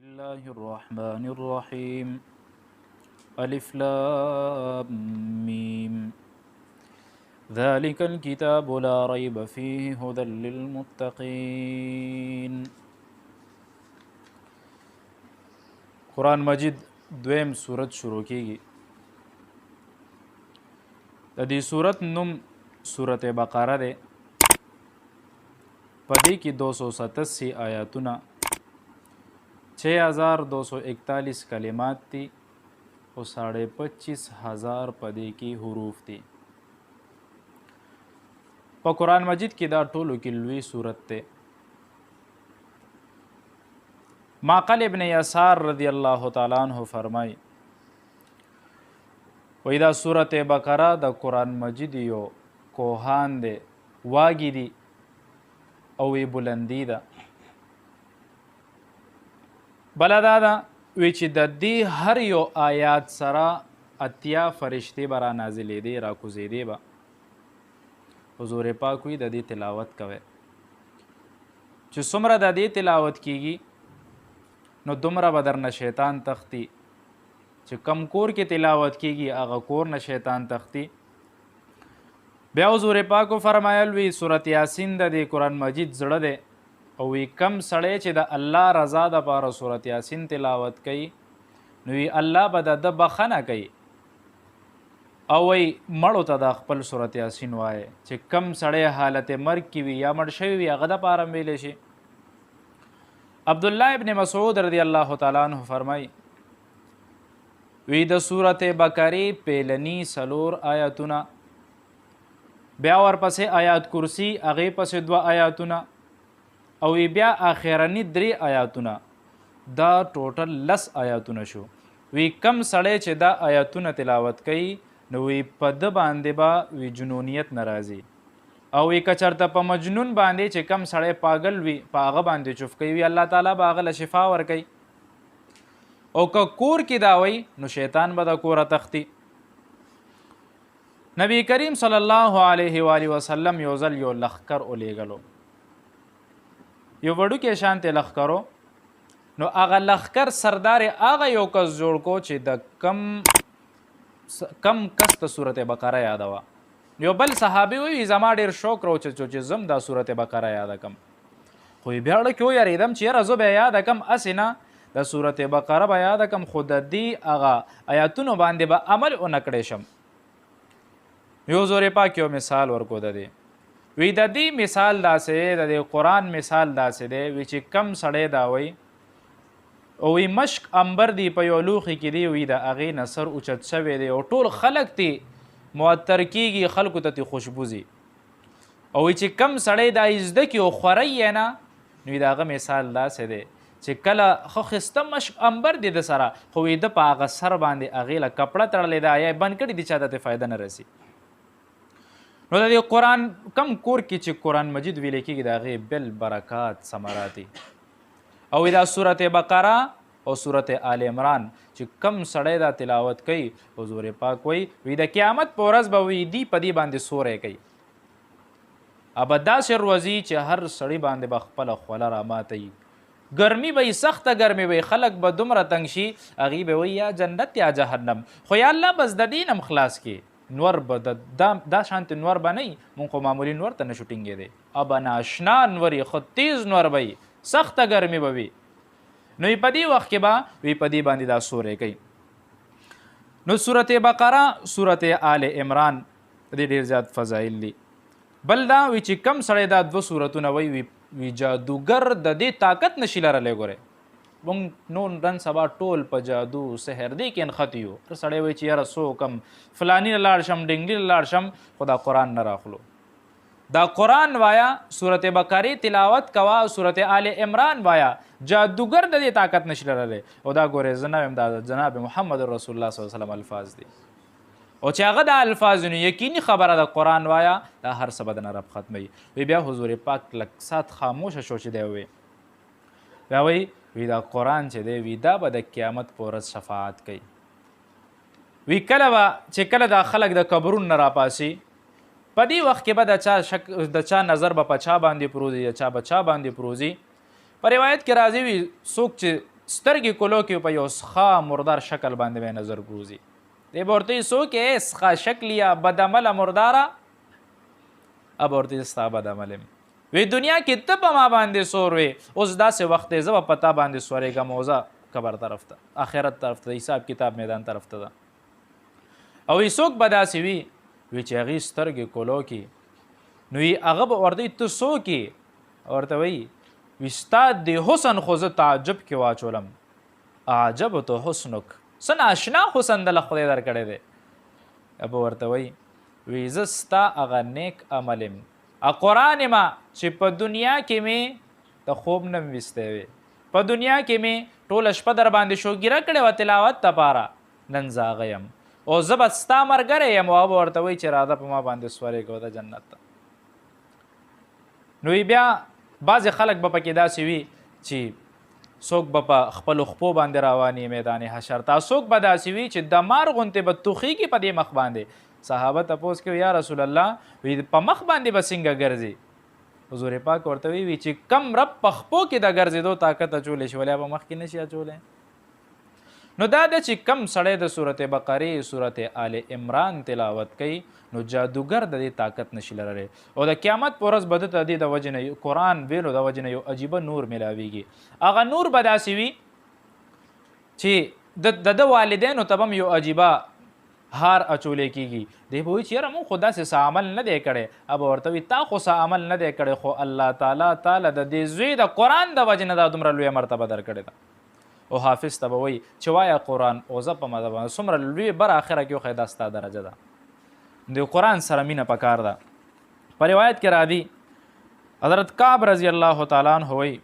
الله الرحمن الرحيم ألف لام ميم ذلك الكتاب لا ريب فيه هدى للمتقين. قرآن مجید دویم سورت شروع کیږي. د دې سورت نوم سورت بقره ده. پدې کې 287 آیاتونه 6241 کلمات دي او 25,500 پدې کې حروف دي. په قرآن مجید کې دا ټولو کې لوی سورت ده. معقل ابن یسار رضی الله تعالی عنہ فرمای وای دا سورت بقره د قرآن مجید یو کوهان ده، واګي دي او وی بلندی ده. بله دا ده وی چې د دې هر یو آیات سره اتیا فرشتې به را نازلېدې را کوزېدې به. حضور پاک وی د دې تلاوت کوئ چې څومره د دې تلاوت کیږي نو دومره به درنه شیطان تختی. چې کم کور کې تلاوت کیږي هغه کور نه شیطان تختی. بیا حضور پاکو فرمایل وی سورت یاسین د دې قرآن مجید زړه دی او وی کم سړی چې د الله رضا دپاره سورت یاسین تلاوت کوي نو وی الله به د ده بخښنه کوي او وی مړو ته د خپل سورت یاسین وایي چې کم سړی حالت مرګ کې وي یا مړ شوي وي هغه دپاره ویلی شي. عبدالله ابن مسعود رضی الله تعالی عنہ فرمای وی د سورت بقرې پیلنی 4 آیاتونه، بیا ورپسې آیات کرسی، هغې پسې 2 آیاتونه او بیا آخرنی 3 آیاتونه، دا ټوټل 10 آیاتونه شو. وی کم سړی چې دا آیاتونه تلاوت کوي نو وی په ده باندې به وی جنونیت نه راځي او وی که چېرته په مجنون باندې چې کم سړی پاگل وي په هغه باندې چوف کوي وی الله تعالی به هغه له شفا ورکوي. او که کور کې دا وی نو شیطان به د کوره تختی. نبی کریم صلی الله علیه و آله وسلم یو ځل یو لښکر ولیږلو، یو وړوکی شانتې لښکرو. نو هغه لښکر سردار هغه یو کس جوړ کو چې د کم کس ته صورت بقره یاده وه. یو بل صحابي وی زما ډېر شوق راوچتو چې زم دا صورت بقره یاده کم، خو بیا اړه کې ویرېدم چې یاره زه به یاده کم، هسې نه د صورت بقره به یاده کم خو د دې هغه آیاتونو باندې به عمل ونه کړی شم. یو حضور پاک یو مثال ورکو د دې وی د دې مثال داسې دی، د دې قرآن مثال داسې دی وی چې کم سړی دا وی او وی مشک انبر دی په یو لوښي کې دی وی د هغې نه سر اوچت شوی دی او ټول خلک تی معطر کیږي، خلکو ته تی خوشبو ځي. او وی چې کم سړی دا زده کي او خوری یې نه نو د هغه مثال داسې دی چې کله ښه ښایسته مشک انبر دی د سره خو وی ده په هغه سر باندې هغې له کپړه تړلې ده یا یې بند کړي دي چا ته فایده نه رسي. نو د دې قرآن کم کور کې چې قرآن مجید ویلی کېږي د هغې بل برکات ثمراتي. او دا سورت بقره او سورت آل عمران چې کم سړی دا تلاوت کوي حضور پاک وی د قیامت په ورځ به وی دی په دې باندې سوری کوي. ابه داسې روزي چې هر سړی باندې به خپله خوله راماتوي. ګرمي به سخته ګرمي به خلک به دومره تنګ شي هغې به وایي یا جنت یا جهنم، خو یا الله بس د دې هم خلاص کړي. نور به دا شانتې نور به نه وي، مونږ خو معمولي نور ته نشو ټینګېدی. ابه ناشنا نور یې ښه تیز نور به وي، سخته ګرمي به وي. نو په دې وخت کې به وی په دې باندې دا سوری کوي. نو سورت بقره سورت آل عمران دې ډېر زیات فضایل دي. بل دا وی چې کم سړی دا 2 سورتونه وی جادوګر د دې طاقت نشي لرلی. ګورئ مونږ نن رن سبا ټول په جادو سحر دې کې نښتي یو. هر سړی وایي چې یاره څوکم فلاني له لاړ شم ډنګلي له لاړ شم، خو دا قرآن نه راخلو. دا قرآن وایا، سورت بقرې تلاوت کوه، سورت آل عمران وایا، جادوګر د دې طاقت نشي لرلی. او دا ګورئ زه نه یم، دا جناب محمد رسول الله صلی الله علیه وسلم الفاظ دي. او چې هغه دا الفاظ نو یقیني خبره د قرآن وایا دا هر څه به د نه رب ختموي. وی بیا حضور پاک لږ سات خاموشه شو چې دی وی بیا وی دا قرآن چې دی وی دا به د قیامت په ورځ شفاعت کوي. وی کله به چې کله دا خلک د قبرونو نه راپاسي په دې وخت کې به د چا نظر به په چا باندې پروزي یا چا به چا باندې پروزي. په روایت کې راځي وي څوک چې سترګې کولو کې په یو ښه مردار شکل باندې به نظر ګروزي دی به ورته څوک یې ښه شکل یا بدعمله مرداره اب ورته ستا بدعمل یم وی دنیا کې ته په ما باندې سور وې اوس داسې وخت دی زه به په تا باندې سورېږم او زه قبر طرف ته آخرت طرف ته حساب کتاب میدان طرف ته ده او څوک به داسې وي چې هغې سترګې کولو کې نو هغه به ورته ته څوک یې ورته وایي وي ستا د حسن خو زه تعجب کې واچولم اعجبت حسنک څه ناشنا حسن دله خدای درکړی دی به ورته وایي وی زه ستا هغه نیک عمل یم قرآن ما چې په دنیا کې مې د خوب نه ویستی وې په دنیا کې مې ټوله شپه در باندې شوګیره کړې وه تلاوت دپاره نن زه هغه یم او زه به ستا ملګری یم او به ورته وایي چې راځه په ما باندې سورېږه د جنت ته نو بیا بعضې خلک به پکې داسې وي چې څوک به په خپلو خپو باندې رواني میدان حشر ته څوک به داسې وي چې د مار غوندې به توخیږي په دې مخ باندې صحابه تپوس کوي یا رسول الله وی په مخ باندې به څنګه ګرځي حضور پاک ورته وی چې کم رب په خپو کې د ګرځېدو طاقت اچولی شي ولې په مخ کې نشي اچولی نو دا د چې کم سړی د صورت بقرې صورت آل عمران تلاوت کوي نو جادوګر د دې طاقت نشي لرلی او د قیامت په ورځ به د دې د وجې نه قرآن ویلو د وجې نه یو عجیبه نور میلاویږي هغه نور به داسې وي چې د والدینو ته هم یو عجیبه هار اچولی کېږي دی به وایي چې یاره مونږ خو داسې څه عمل نه دی کړی به ورته وي تا خو څه عمل نه دی کړی خو الله تعالی تعالی د دې زوی د قرآن د وجې نه دا دومره لویه مرتبه درکړې ده او حافظ ته به وایي چې وایه قرآن او زه په مده باندې څومره لوی بر آخره کې وښیي دا ستا درجه ده د قرآن سره مینه پکار ده په روایت کې راځي حضرت کعب رضی الله تعالی عنه وایي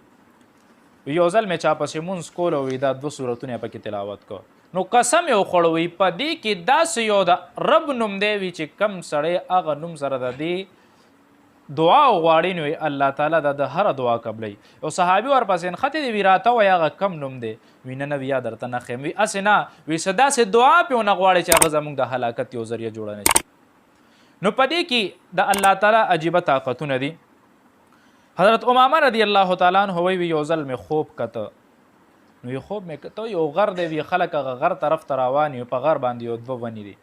یو ځل مې چا پسې مونځ کولو وي دا 2 سورتونه پکې تلاوت کو نو قسم یې وخوړوي په دې کې داسې یو د رب نوم دی وي چې کم سړی هغه نوم سره د دې دعا وغواړي نو الله تعالی د هره دعا قبلوي او صحابي ورپسې نښتې دی وي راته وایي هغه کم نوم دی وي نه وي یا درته نه ښیم وي هسې نه وي څه داسې دعا پې ونه غواړي چې هغه زموږ د هلاکت یو ذریعه جوړه نه شي نو په دې کې د الله تعالی عجیبه طاقتونه دي حضرت امامه رضی الله تعالی عنه وایي یو ځل مې خوب کته نو یو خوب مې کته یو غر دی وي خلک هغه غر طرف ته روان وي په غر باندې یو 2 ونې دي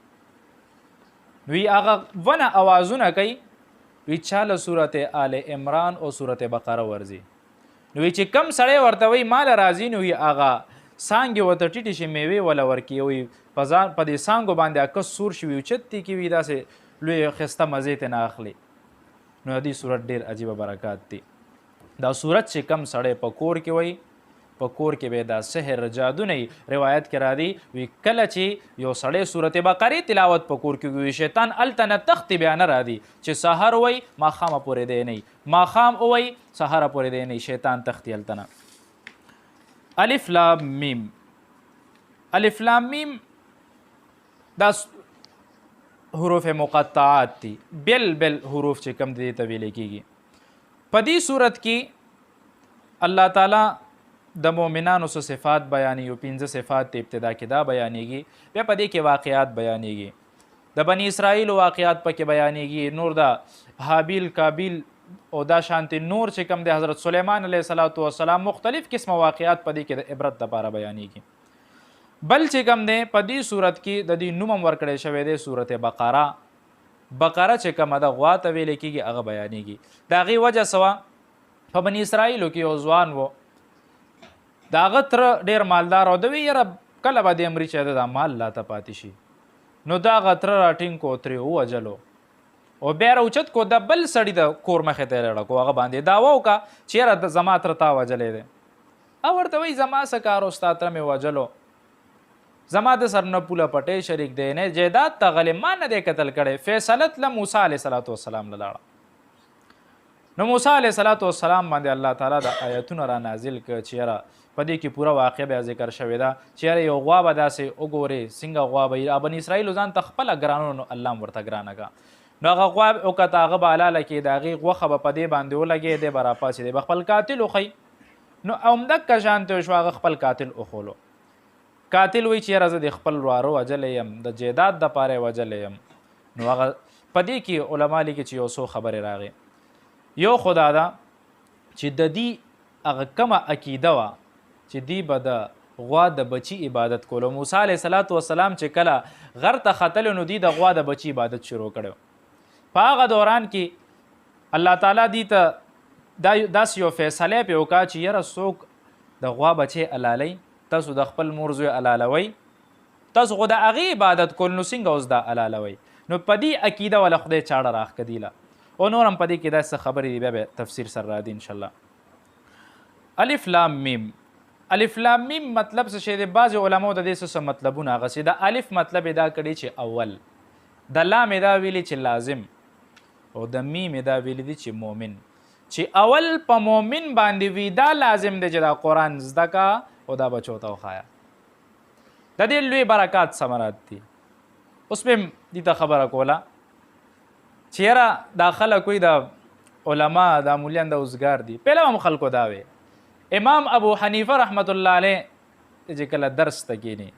نو هغه ونه اوازونه کوي وی چاله صورت آل عمران او صورت بقره ورځي نو چې کم سړی ورته وایي مال راځي نو هغه څانګې ورته ټیټې شي میوې وله ورکوي وي په دې څانګو باندې عکس سور شي وي اوچتې کې وي داسې لوی ښایسته مزې ترې نه اخلي نو دې صورت ډېر عجیبه برکات دي دا صورت چې کم سړی په کور کې وایي په کور کې به دا سحر جادو نه روایت کې راځي وی کله چې یو سړی صورت بقره تلاوت په کور کې وي شیطان هلته نه تختې بیا نه راځي چې سحر وایي ماښامه پورې دی نه ماښام وایي سحره پورې دی نه شیطان تختې هلته نه الف لام میم الف لام میم دا حروف مقطعات دي بل حروف چې کم دي ته ویل کېږي په دې صورت کې الله تعالی د مؤمنانو څه صفات بیانې یو 15 صفات ته ابتدا کې دا بیانېږي بیا په دې کې واقعات بیانېږي د بني اسرائیل واقعات پکې بیانېږي نور د حابیل کابیل او دا شانتي نور چې کوم د حضرت سلیمان علیه السلام مختلف قسمه واقعات په دې کې د عبرت لپاره بیانېږي بل چې کوم دی په دې صورت کې د دې نوم هم ورکړی شوی دی صورت بقره چې کومه ده غوا ته ویل کېږي هغه بیانېږي د هغې وجه څه وه په بني اسرائیلو کې یو ځوان و د هغه تره ډېر مالدار او د وی یاره کله به دې مري چې د مال لاته پاتې شي نو د هغه تره راټینګ کو ترې ووجلو او بیا راوچت کو د بل سړي د کور مخې ته یې لړه کو هغه باندې دعوه وکړه چې یاره زما تره تا وجلی دی او ورته وایي زما څه کار و ستا تره مې وجلو زما د سر نه پوله پټۍ شریک دی نه جیداد ته غلې ما نه دی قتل کړی فیصلت له موسی علیه السلام له لاړه نو موسی علیه السلام باندې الله تعالی د آیتونه را نازل کړه چې یاره په دې کې پوره واقع بیا ذکر شوې ده چې یاره یو غوا به داسې وګورې څنګه غوا به بني اسرائیلو ځان ته خپله ګرانو نو الله هم ورته ګرانه کړه نو هغه غوا وکته هغه به حلاله کړي د هغې غوښه به په دې باندې ولګې دی به راپاسې دی به خپل قاتل وښیي نو همدکه شانته شو هغه خپل قاتل وښولو قاتل وایي چې یاره زه د خپل وراره وجلی یم د جیداد دپاره یې وجلی یم نو هغه په دې کې علما لیکي چې یو څو خبرې راغې یو خو دا ده چې د دې هغه کمه عقیده وه چې دی به د غوا د بچی عبادت کولو. موسی علیه السلام چې کله غر ته ختلو نو دی د غوا د بچی عبادت شروع کړو. په هغه دوران کې الله تعالی دی ته داسې یو فیصله پې وکړه چې یاره څوک د غوا بچی الالی، تاسو د خپل مور زوی الالوئ، تاسو خو د هغې عبادت کول نو څنګه اوس دا الالوئ؟ نو په دې عقیده ولا خدای چاړه راښکدیله. او نور هم په دې کې داسې خبرې دي، بیا به تفسیر سره راځي انشاءالله. الف لام میم. الف لام میم مطلب څه شی دی؟ بعضې علماو د دې څه مطلبونه اخیستي. د الف مطلب یې دا کړي چې اول، د لام یې دا ویلي چې لازم، او د میم یې دا ویلي دي چې مؤمن. چې اول په مؤمن باندې وي دا لازم دی چې دا قرآن زده کا او دا بچو ته وښایه. د دې لوی برکات ثمرات دي. اوس مې دې ته خبره کوله چې یاره دا خلک وایي د علما دا مولیان د اوزګار دي. پهله هم خلکو دا وی. امام ابو حنیفه رحمت الله علیه چې کله درس ته کینی،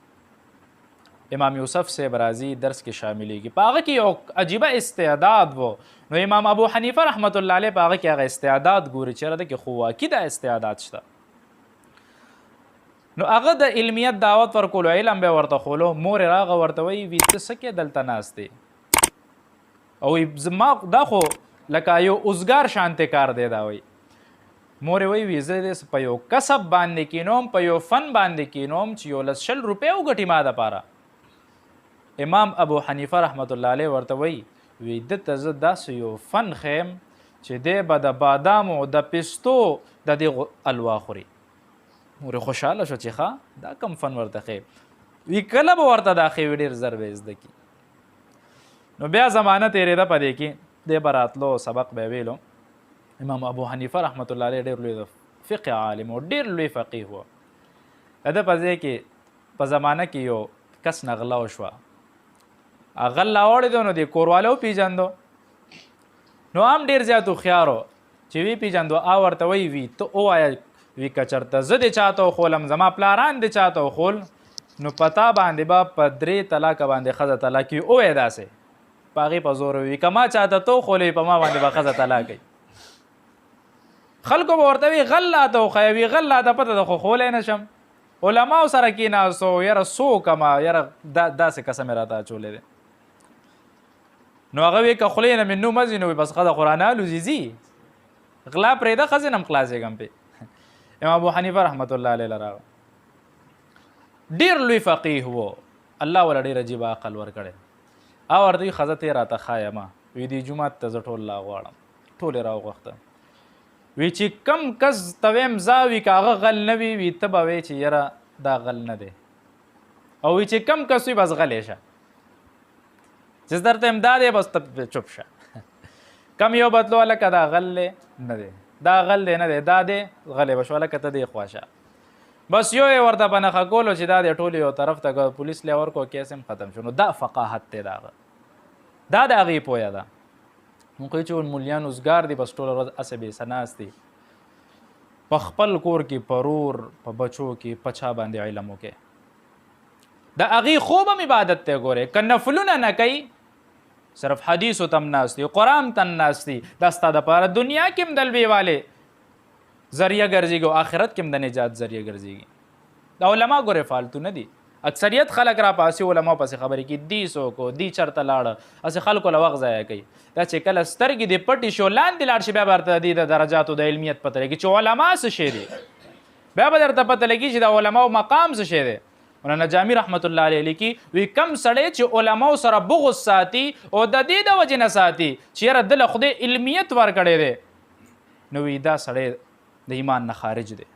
امام یوسف صاحب راځي درس کې شاملیږي، په هغه کې یو عجیبه استعداد و. نو امام ابو حنیفه رحمت الله علیه په هغه کې هغه استعداد ګوري چې رده کې خو واقعي دا استعداد شته. نو هغه د علمیت دعوت ورکولو، علم به ورته خولو. مور راغه ورته وایي وي ته څه کې دلته ناست دی؟ او زما دا خو لکه یو اوزګار شانته کار دی. دا وایي مور وایي وي زه دې په یو کسب باندې کینوم، په یو فن باندې کینوم چې 100 روپۍ وګټي ما دپاره. امام ابو حنیفه رحمت الله علیه ورته وایي وی دته زه داسې یو فن خیم چې دی به د بادامو د پستو د دې الوا خوري. مور خوشحاله شو چې ښه دا کم فن ورته خیم. وی کله به ورته دا ښې ډېر زر به زده کي. نو بیا زمانه تېرېده په دې کې، دی به راتلو سبق به یې ویلو. امام ابو حنیفه رحمت الله علیه ډېر لوی فقه عالم و، ډېر لوی فقیه و. د ده په ځای کې په زمانه کې یو کس نه غلا وشوه، غل راوړی دی نو د کورواله وپېژندو. نو هم ډېر زیات هوښیار و چې وی پېژندو. ورته وایي وي ته ووایه وي که چېرته زه دې چاته وښولم، زما پلاران دې چاته وښول، نو په تا باندې به په 3 طلاقه باندې ښځه طلاق وي. ووایه داسې په هغې په زور وي که ما چاته ته وښولې په ما باندې به ښځه طلاق کوي. خلکو به ورته وي غل راته وښیه، وي غل راته پته ده خو ښولی نه شم. علماو سره کېناستو، یاره څوک ما یاره داسې کسه مې راته اچولی دی. نو هغه وی که خولې نه مې نوم ځي نو بس ښه د قرآن الوځي ځي، غلا پرېږده ښځې نه هم خلاصېږم پې. امام ابو حنیفه رحمت الله علیه راغه، ډېر لوی فقیه و، الله وله ډېر عجیبه عقل ورکړی. ورته وي ښځه ته یې راته ښایه ما. وی دې جومات ته زه ټول لا غواړم. ټول یې راوغوښته. وی چې کم کس ته ویم ځه وي که هغه غل نه وي، وي ته به وایې چې یاره دا غل نه دی. او وی چې کم کس وي بس غلی شه، چې درته یم دا دی بس ته چوپ شه. کم یو بدلو هلکه دا غل دی نه دی، دا غل دی نه دی، دا دی غلی به شو هلکه ته دې خوا شه. بس یو یې ورته په نښه کولو چې دا دی ټول یو طرف ته پولیس لی ورکړو، کیس هم ختم شو. نو دا فقاحت دی د هغه، دا د هغې پویه ده. موږ وایو چې مولیان اوزګار دي، بس ټوله ورځ هسې بېڅه ناست دي، په خپل کور کې پرور په بچو کې په چا باندې علم وکړي. د هغې خوب هم عبادت دی. ګورې که نفلونه نه کوي، صرف حدیثو تم ناست دي، قرآن تم ناست دي، دا ستا دپاره دنیا کې هم د لویوالې ذریعه ګرځېږي او آخرت کې هم د نجات ذریعه ګرځېږي. دا علما ګورې فالتو نه دي. اکثریت خلک را پاسې علماو پسې خبرې کوي، دی څوک و، دی چېرته لاړه، هسې خلکو له وخت ضایع کوي. دا چې کله سترګې دې پټې شو لاندې لاړ شي، بیا به درته د دې د درجاتو د علمیت پته لګي چې علما څه شی دی. بیا به درته پته لګي چې د علماو مقام څه شی دی. مولانا جامی رحمت الله علیه لیکي وی کم سړی چې علماو سره بغض ساتي او د دې د وجې نه ساتي چې یاره ده له خدای علمیت ورکړی دی، نو وی دا سړی د ایمان نه خارج دی.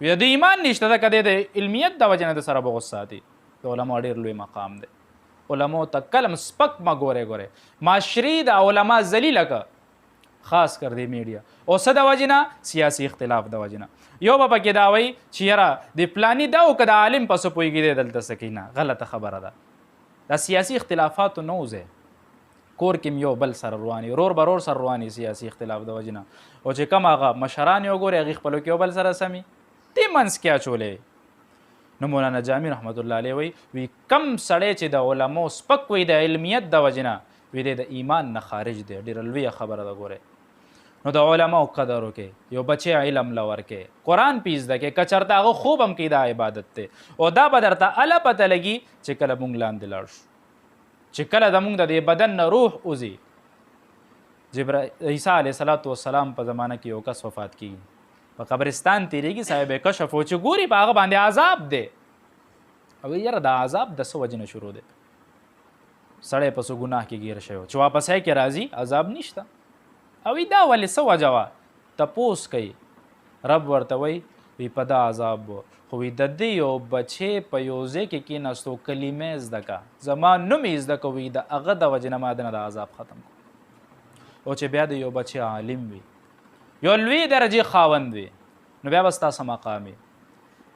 وی د ایمان نشته ده که دی د علمیت د وجې نه د سره بغض ساتي. د علماو ډېر لوی مقام دی. علماو ته کلم سپک مه ګورئ. معاشري د علما ذلیله که، خاص کر دی میډیا. او څه د وجې نه؟ سیاسي اختلاف د وجې نه. یو به پکې دا وایي چې یاره د پلاني دا و که د عالم په څه پوهېږي دی دلته څه کوي. نه، غلطه خبره ده. دا سیاسي اختلافاتو نه وځئ. کور کې یو بل سره رواني، رور به رور سره رواني سیاسي اختلاف د وجې نه. او چې کم هغه مشران یې وګورئ هغې خپلو کې یو بل سره سمي، دې منځ کې اچولی. نو مولانا جامی رحمت الله علیه وی کم سړی چې د علماو سپک وي د علمیت د وجې نه، وی دی د ایمان نه خارج دی. ډېره لویه خبره ده. ګورئ نو د علماو قدر وکړي، یو بچی علم له ورکړي، قرآن پې زده کړي، که چېرته هغه خوب هم کوي دا عبادت دی. او دا به درته هله پته لګي چې کله مونږ لاندې لاړ شو، چې کله زمونږ د دې بدن نه روح وځي. عیسی علیه السلام په زمانه کې یو کس وفات کېږي، په قبرستان تېرېږي، صاحب کشف و چې ګوري په هغه باندې عذاب دی. او یاره دا عذاب د څه وجې نه شروع دی؟ سړی په څه ګناه کې ګیر شوی چې واپسی کې راځي عذاب نشته. او دا ولې څه وجه وه؟ تپوس کوي، رب ورته وایي په دا عذاب و، خو د دې یو بچی په یو ځای کې کېناستو، کلمې زده که، زما نوم یې زده که، د هغه د وجې نه ما د نه د عذاب ختم کړو. او چې بیا د یو بچی عالم وي، یو لوی درجې خاوند وي، نو بیا به ستاسو مقام وي.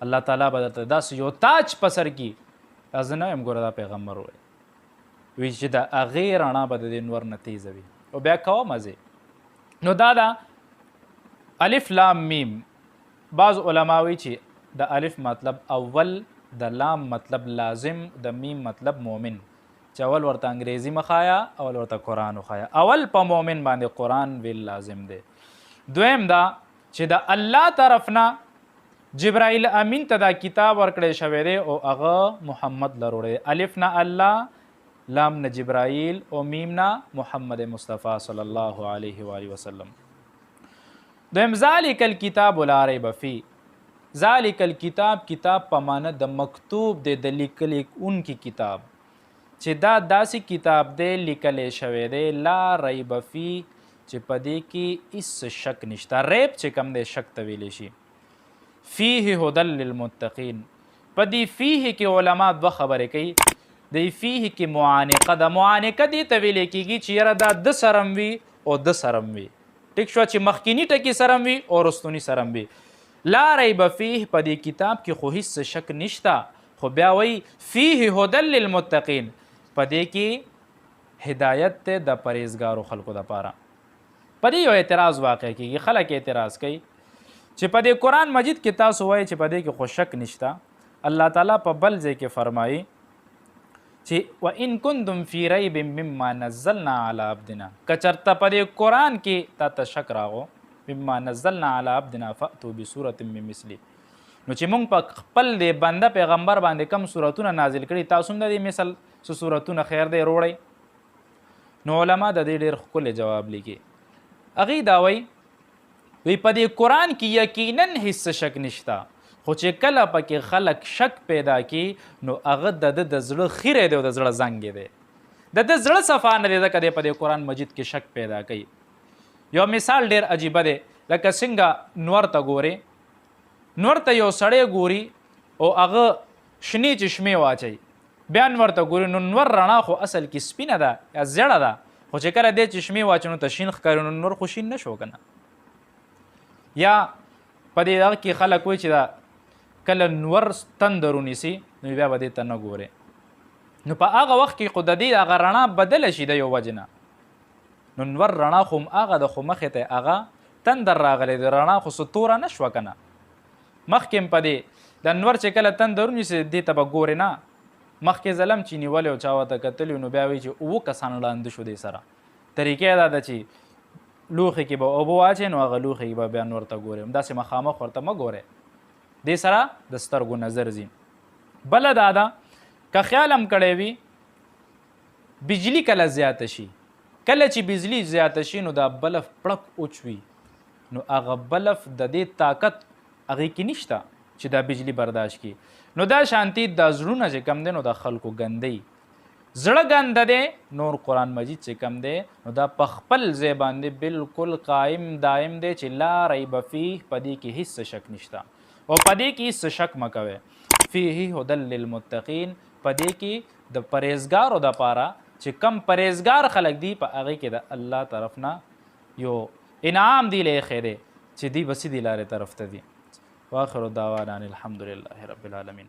الله تعالی به درته داسې یو تاج په سر کړي، زه نه یم ګوره دا پیغمبر وی چې د هغې رڼا به د دې نور نه تیزه وي. او بیا کوه مزې. نو دا دا الف لام میم. بعض علما وی چې د الف مطلب اول، د لام مطلب لازم، د میم مطلب مومن. چې اول ورته انګریزي مخایا، اول ورته قرآن وخایا. اول په مومن باندې قرآن ویل لازم دی. دویم دا چې د الله طرف نه جبرائیل امین ته دا کتاب ورکړی شوی دی او هغه محمد لروړی. الف نه الله، لام نه جبرائیل او میم نه محمد مصطفی صلی الله علیه و آله وسلم. دویم ذالک الکتاب لا ریب فیه. ذالک الکتاب، کتاب په معنی د مکتوب دی، د لیکونکي کتاب، چې دا داسې کتاب دی لیکلی شوی دی لا ریب فیه، چې په دې کې هیڅ شک نشته. ریب چې کوم دی شک ته ویلی شي. فیه هدی للمتقین. په دې فیه کې علما دوه خبرې کوي. د فیه کې معانقه ده. معانقه دې ته ویلی کېږي چې یاره دا د سرم وي او د سرم وي. ټیک شوه چې مخکینی ټکي سرم وي او رستونی سرم وي. لا ریب فیه، په دې کتاب کې خو هیڅ شک نشته، خو بیا وایي فیه هدی للمتقین، په دې کې هدایت دی د پرهیزګارو خلکو دپاره. په دې یو اعتراض واقع کېږي. خلک اعتراض کوي چې په دې قرآن مجید کې تاسو وایي چې په دې کې خو شک نشته. الله تعالی په بل ځای کې فرمایي چې وَإِن كُنتُمْ فِي رَيْبٍ مِّمَّا نَزَّلْنَا عَلَىٰ عَبْدِنَا، که چېرته په دې قرآن کې تا ته شک راغو، مِّمَّا نَزَّلْنَا عَلَىٰ عَبْدِنَا فَأْتُوا بِسُورَةٍ مِّن مِثْلِهِ، نو چې موږ په خپل دې بنده پیغمبر باندې کم صورتونه نازل کړي، تاسو هم د دې مثل څه صورتونه خیر دی روړئ. نو علما د دې ډېر ښکلی جواب لیکي. هغوی دا وایي په دې قرآن کې یقینا هیڅ شک نشته، خو چې کله پکې خلک شک پیدا کی نو هغه د زړه خیره دی او د زړه زنګ دی، د زړه صفا نه دی، ځکه دی په دې قرآن مجید کې شک پیدا کوي. یو مثال ډېر عجیبه دی، لکه څنګه نور ته ګورې، نور ته یو سړی ګوري او هغه شنې چشمې واچوي، بیا نور ته ګوري، نو نور رڼا خو اصل کې سپینه ده یا زیړه ده، خو چې کله دې چشمې واچو نو ته شین ښکاري، نو نور خو شین نه شو که نه. یا په دې دغه کې خلک وایي چې دا کله نور تندر ونیسي نو بیا به دې ته نه ګورې، نو په هغه وخت کې خو د دې هغه رڼا بدله شي د یو وجې نه، نو نور رڼا خو هغه د خو مخې ته هغه تندر راغلی د رڼا خو څه توره نه شوه که نه. مخکې په دې د نور چې کله تندر ونیسي دې ته به ګورې نه، مخکې ظلم چې نیولی او چا ورته کتلي نو بیا وایي چې 7 کسان ړانده شو دې سره. طریقې دا ده چې لوښي کې به اوبه واچوې نو هغه لوښي کې به بیا نور ته ګورې، همداسې مخامخ ورته مه ګورې، دې سره د سترګو نظر ځي. بله دا ده که خیال هم کړی وي بجلی کله زیاته شي، کله چې بجلی زیاته شي نو دا بلف پړک اوچوي، نو هغه بلف د دې طاقت هغې کې نشته چې دا بجلی برداشت کړي. نو دا شانتي دا زړونه چې کم دی نو دا خلکو ګندی، زړه ګنده دی، نور قرآن مجید چې کم دی نو دا په خپل ځای باندې بالکل قایم دایم دی چې لا ریب فیه، په دې کې هیڅ شک نشته او په دې کې هیڅ شک مه کوئ. فیه هدی للمتقین، په دې کې د پرهیزګارو دپاره چې کم پرهیزګار خلک دي په هغې کې د الله طرف نه یو انعام دی لیخی دی چې دی به سیدې لارې طرف ته دي. واخر دعوانا الحمدلله رب العالمین.